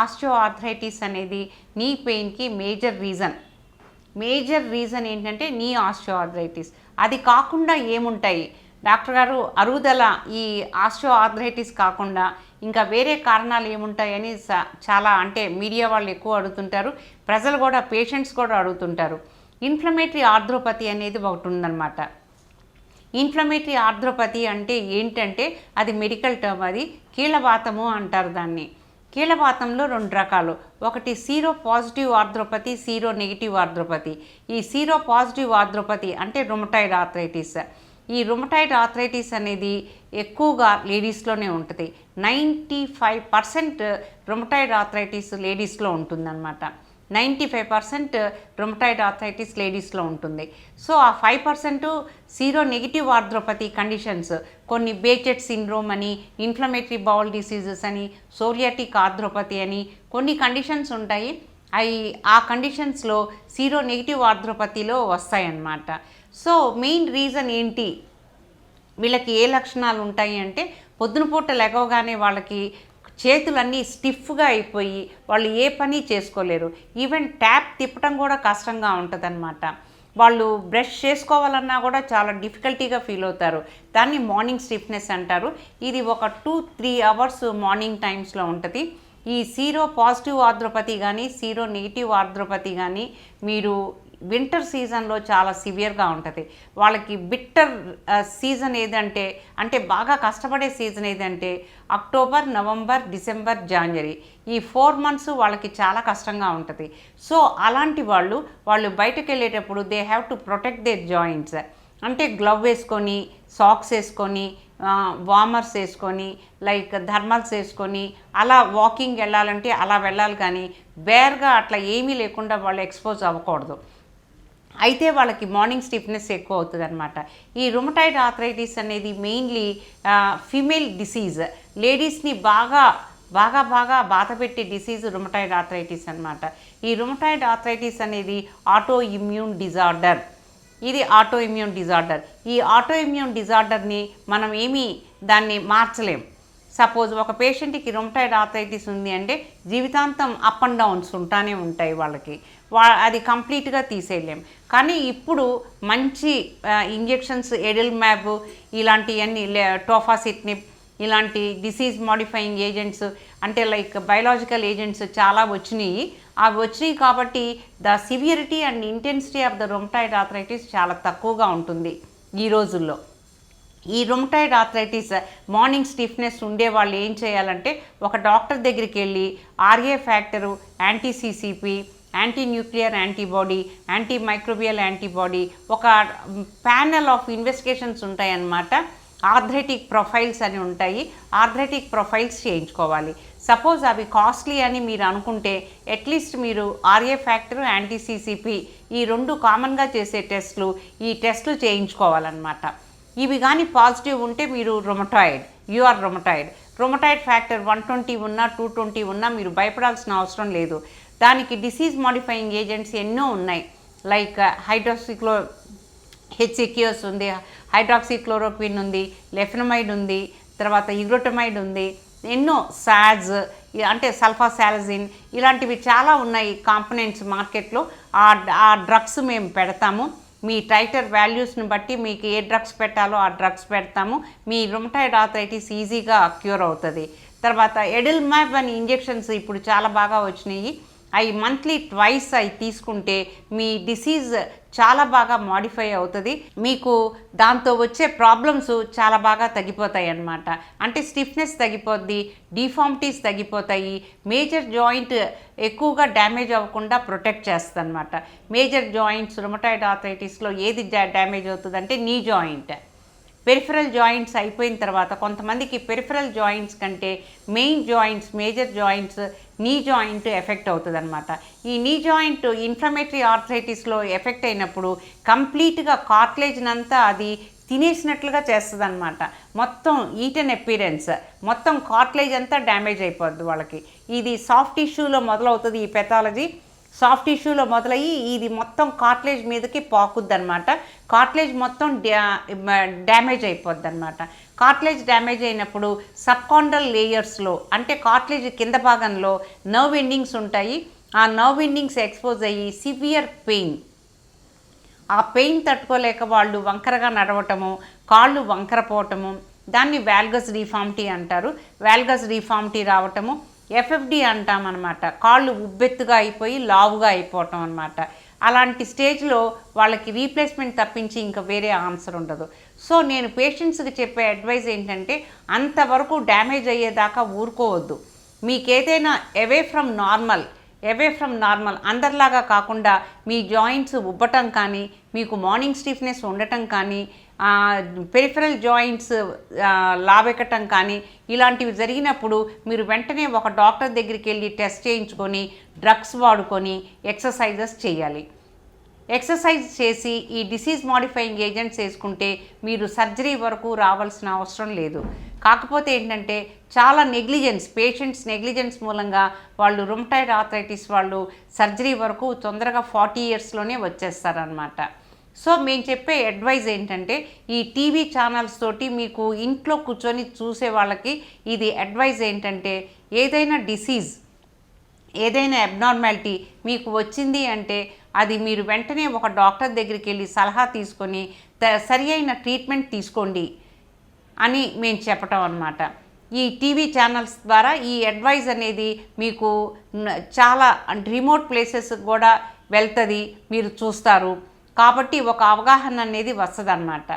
Osteoarthritis అనేది నీ పెయిన్కి major reason ఏంటంటే నీ ఆస్టియోఆర్థరైటిస్. అది కాకుండా ఏముంటాయి డాక్టర్ గారు, అరుగుదల ఈ ఆస్టియోఆర్థరైటిస్ కాకుండా ఇంకా వేరే కారణాలు ఏముంటాయని చాలా అంటే మీడియా వాళ్ళు ఎక్కువ అడుగుతుంటారు, ప్రజలు కూడా, పేషెంట్స్ కూడా అడుగుతుంటారు. ఇన్ఫ్లమేటరీ ఆర్థ్రోపతి అనేది ఒకటి ఉందన్నమాట. ఇన్ఫ్లమేటరీ ఆర్థ్రోపతి అంటే ఏంటంటే అది మెడికల్ టర్మ్, అది కీళ్ళవాతము అంటారు దాన్ని. కీళ్ళవాతంలో 2 రకాలు, ఒకటి sero positive arthropathy, sero negative arthropathy. ఈ సీరో పాజిటివ్ ఆర్థ్రోపతి అంటే రుమటాయిడ్ ఆర్థరైటిస్. ఈ రుమటాయిడ్ ఆర్థరైటిస్ అనేది ఎక్కువగా లేడీస్లోనే ఉంటుంది. 95% రుమటాయిడ్ ఆర్థరైటిస్ లేడీస్లో ఉంటుందన్నమాట. 95% రుమటాయిడ్ ఆర్థరైటిస్ లేడీస్లో ఉంటుంది. సో ఆ 5% సీరో నెగిటివ్ ఆర్థ్రోపతి కండిషన్స్, కొన్ని బేచెట్ సిండ్రోమ్ అని, ఇన్ఫ్లమేటరీ బౌల్ డిసీజెస్ అని, సోరియాటిక్ ఆర్థ్రోపతి అని కొన్ని కండిషన్స్ ఉంటాయి. ఆ కండిషన్స్లో సీరో నెగిటివ్ ఆర్థ్రోపతిలో వస్తాయన్నమాట. సో మెయిన్ రీజన్ ఏంటి, వీళ్ళకి ఏ లక్షణాలు ఉంటాయి అంటే పొద్దున పూట లెగవగానే వాళ్ళకి చేతులన్నీ స్టిఫ్గా అయిపోయి వాళ్ళు ఏ పని చేసుకోలేరు. ఈవెన్ ట్యాప్ తిప్పటం కూడా కష్టంగా ఉంటుందన్నమాట. వాళ్ళు బ్రష్ చేసుకోవాలన్నా కూడా చాలా డిఫికల్టీగా ఫీల్ అవుతారు. దాన్ని మార్నింగ్ స్టిఫ్నెస్ అంటారు. ఇది ఒక 2-3 అవర్స్ మార్నింగ్ టైమ్స్లో ఉంటుంది. ఈ సీరో పాజిటివ్ ఆర్థ్రోపతి కానీ సీరో నెగిటివ్ ఆర్థ్రోపతి కానీ మీరు వింటర్ సీజన్లో చాలా సివియర్గా ఉంటుంది. వాళ్ళకి బిట్టర్ సీజన్ ఏదంటే, అంటే బాగా కష్టపడే సీజన్ ఏదంటే అక్టోబర్, నవంబర్, డిసెంబర్, జనవరి, ఈ 4 months వాళ్ళకి చాలా కష్టంగా ఉంటుంది. సో అలాంటి వాళ్ళు బయటకు వెళ్ళేటప్పుడు they have to protect there joints. అంటే గ్లవ్ వేసుకొని, సాక్స్ వేసుకొని, వార్మర్స్ వేసుకొని, లైక్ థర్మల్స్ వేసుకొని అలా వాకింగ్ వెళ్ళాలంటే అలా వెళ్ళాలి, కానీ బేర్గా అట్లా ఏమీ లేకుండా వాళ్ళు ఎక్స్పోజ్ అవ్వకూడదు. అయితే వాళ్ళకి మార్నింగ్ స్టిఫ్నెస్ ఎక్కువ అవుతుంది అనమాట. ఈ రుమటాయిడ్ ఆర్థరైటిస్ అనేది మెయిన్లీ ఫీమేల్ డిసీజ్. లేడీస్ని బాగా బాధ పెట్టే డిసీజ్ రుమటాయిడ్ ఆర్థరైటిస్ అనమాట. ఈ రుమటాయిడ్ ఆర్థరైటిస్ అనేది ఆటో ఇమ్యూన్ డిజార్డర్. ఇది ఆటో ఇమ్యూన్ డిజార్డర్. ఈ ఆటో ఇమ్యూన్ డిజార్డర్ని మనం దాన్ని మార్చలేం. సపోజ్ ఒక పేషెంట్కి రుమటాయిడ్ ఆర్థరైటిస్ ఉంది అంటే జీవితాంతం అప్ అండ్ డౌన్స్ ఉంటానే ఉంటాయి వాళ్ళకి, అది కంప్లీట్గా తీసేయలేం. కానీ ఇప్పుడు మంచి ఇంజెక్షన్స్, ఎడిల్మ్యాబ్ ఇలాంటివన్నీ, టోఫాసిట్నిబ్ ఇలాంటి డిసీజ్ మాడిఫైయింగ్ ఏజెంట్స్ అంటే లైక్ బయలాజికల్ ఏజెంట్స్ చాలా వచ్చినాయి. అవి వచ్చినాయి కాబట్టి the severity and intensity of the rheumatoid arthritis చాలా తక్కువగా ఉంటుంది ఈ రోజుల్లో. ఈ రుమటాయిడ్ ఆర్థరైటిస్ మార్నింగ్ స్టిఫ్నెస్ ఉండే వాళ్ళు ఏం చేయాలంటే ఒక డాక్టర్ దగ్గరికి వెళ్ళి RA factor, anti CCP, anti nuclear antibody, anti microbial antibody, ఒక ప్యానెల్ ఆఫ్ ఇన్వెస్టిగేషన్స్ ఉంటాయన్నమాట. ఆర్థరైటిక్ ప్రొఫైల్స్ అని ఉంటాయి. ఆర్థరైటిక్ ప్రొఫైల్స్ చేయించుకోవాలి. సపోజ్ అవి కాస్ట్లీ అని మీరు అనుకుంటే అట్లీస్ట్ మీరు ఆర్ఏ ఫ్యాక్టరు, యాంటీ-సిసిపి ఈ 2 కామన్గా చేసే టెస్టులు, ఈ టెస్టులు చేయించుకోవాలన్నమాట. ఇవి కానీ పాజిటివ్ ఉంటే మీరు యు ఆర్ రుమటాయిడ్ ఫ్యాక్టర్ 120 ఉన్నా 220 ఉన్నా మీరు భయపడాల్సిన అవసరం లేదు. దానికి డిసీజ్ మాడిఫైయింగ్ ఏజెంట్స్ ఎన్నో ఉన్నాయి. లైక్ హెచ్సిక్యూఎస్ ఉంది, హైడ్రాక్సిక్లోరోక్విన్ ఉంది, లెఫెనమైడ్ ఉంది, తర్వాత ఇగ్రోటమైడ్ ఉంది, ఎన్నో సాజ్ అంటే సల్ఫాసాలజిన్ ఇలాంటివి చాలా ఉన్నాయి కాంపోనెంట్స్ మార్కెట్లో. ఆ డ్రగ్స్ మేము పెడతాము. మీ టైటర్ వాల్యూస్ని బట్టి మీకు ఏ డ్రగ్స్ పెట్టాలో ఆ డ్రగ్స్ పెడతాము. మీ రుమటాయిడ్ ఆర్థరైటిస్ ఈజీగా క్యూర్ అవుతుంది. తర్వాత ఎడిల్మ్యాబ్ అని ఇంజెక్షన్స్ ఇప్పుడు చాలా బాగా వచ్చినాయి. అవి మంత్లీ 2 అవి తీసుకుంటే మీ డిసీజ్ చాలా బాగా మాడిఫై అవుతుంది. మీకు దాంతో వచ్చే ప్రాబ్లమ్స్ చాలా బాగా తగ్గిపోతాయి అన్నమాట. అంటే స్టిఫ్నెస్ తగ్గిపోద్ది, డిఫార్మిటీస్ తగ్గిపోతాయి, మేజర్ జాయింట్ ఎక్కువగా డ్యామేజ్ అవ్వకుండా ప్రొటెక్ట్ చేస్తుంది అనమాట. మేజర్ జాయింట్స్ రుమటాయిడ్ ఆర్థరైటిస్లో ఏది డ్యామేజ్ అవుతుందంటే నీ జాయింట్. పెరిఫరల్ జాయింట్స్ అయిపోయిన తర్వాత కొంతమందికి పెరిఫరల్ జాయింట్స్ కంటే main joints, major joints, knee joint effect అవుతుంది అనమాట. ఈ నీ జాయింట్ ఇన్ఫ్లమేటరీ ఆర్థరైటిస్లో ఎఫెక్ట్ అయినప్పుడు కంప్లీట్గా కార్టిలేజ్నంతా అది తినేసినట్లుగా చేస్తుంది అనమాట. మొత్తం ఈటెన్ అపీరెన్స్, మొత్తం కార్టిలేజ్ అంతా డ్యామేజ్ అయిపోద్ది వాళ్ళకి. ఇది సాఫ్ట్ టిష్యూలో మొదలవుతుంది. ఈ పెథాలజీ సాఫ్ట్ టిష్యూలో మొదలయ్యి ఇది మొత్తం కార్టిలేజ్ మీదకి పాకుద్ది అనమాట. కార్టిలేజ్ మొత్తం డ్యామేజ్ అయిపోద్ది అనమాట. కార్టిలేజ్ డ్యామేజ్ అయినప్పుడు సబ్కాండ్రల్ లేయర్స్లో అంటే కార్టిలేజ్ కింద భాగంలో నర్వ్ ఎండింగ్స్ ఉంటాయి. ఆ నర్వ్ ఎండింగ్స్ ఎక్స్పోజ్ అయ్యి సివియర్ పెయిన్, ఆ పెయిన్ తట్టుకోలేక వాళ్ళు వంకరగా నడవటము, కాళ్ళు వంకరపోవటము, దాన్ని వాల్గస్ డిఫార్మిటీ అంటారు. వాల్గస్ డిఫార్మిటీ రావటము ఎఫ్ఎఫ్డి అంటామన్నమాట. కాళ్ళు ఉబ్బెత్తుగా అయిపోయి లావుగా అయిపోవటం అనమాట. అలాంటి స్టేజ్లో వాళ్ళకి రీప్లేస్మెంట్ తప్పించి ఇంకా వేరే ఆన్సర్ ఉండదు. సో నేను పేషెంట్స్కి చెప్పే అడ్వైజ్ ఏంటంటే అంతవరకు డ్యామేజ్ అయ్యేదాకా ఊరుకోవద్దు. మీకేదైనా అవే ఫ్రమ్ నార్మల్ అందరిలాగా కాకుండా మీ జాయింట్స్ ఉబ్బటం కానీ, మీకు మార్నింగ్ స్టిఫ్నెస్ ఉండటం కానీ, పెరిఫరల్ జాయింట్స్ లావెక్కటం కానీ ఇలాంటివి జరిగినప్పుడు మీరు వెంటనే ఒక డాక్టర్ దగ్గరికి వెళ్ళి టెస్ట్ చేయించుకొని డ్రగ్స్ వాడుకొని ఎక్సర్సైజెస్ చేయాలి. ఎక్సర్సైజ్ చేసి ఈ డిసీజ్ మాడిఫైయింగ్ ఏజెంట్స్ వేసుకుంటే మీరు సర్జరీ వరకు రావాల్సిన అవసరం లేదు. కాకపోతే ఏంటంటే చాలా పేషెంట్స్ నెగ్లిజెన్స్ మూలంగా వాళ్ళు రుమటాయిడ్ ఆర్థరైటిస్ వాళ్ళు సర్జరీ వరకు తొందరగా 40 ఇయర్స్లోనే వచ్చేస్తారనమాట. సో మేము చెప్పే అడ్వైజ్ ఏంటంటే ఈ టీవీ ఛానల్స్ తోటి మీకు ఇంట్లో కూర్చొని చూసే వాళ్ళకి ఇది అడ్వైజ్ ఏంటంటే ఏదైనా డిసీజ్, ఏదైనా అబ్నార్మాలిటీ మీకు వచ్చింది అంటే అది మీరు వెంటనే ఒక డాక్టర్ దగ్గరికి వెళ్ళి సలహా తీసుకొని సరి అయిన ట్రీట్మెంట్ తీసుకోండి అని మేము చెప్పటం అన్నమాట. ఈ టీవీ ఛానల్స్ ద్వారా ఈ అడ్వైజ్ అనేది మీకు చాలా రిమోట్ ప్లేసెస్ కూడా వెళ్తుంది, మీరు చూస్తారు. కాబట్టి ఒక అవగాహన అనేది వస్తుంది అన్నమాట.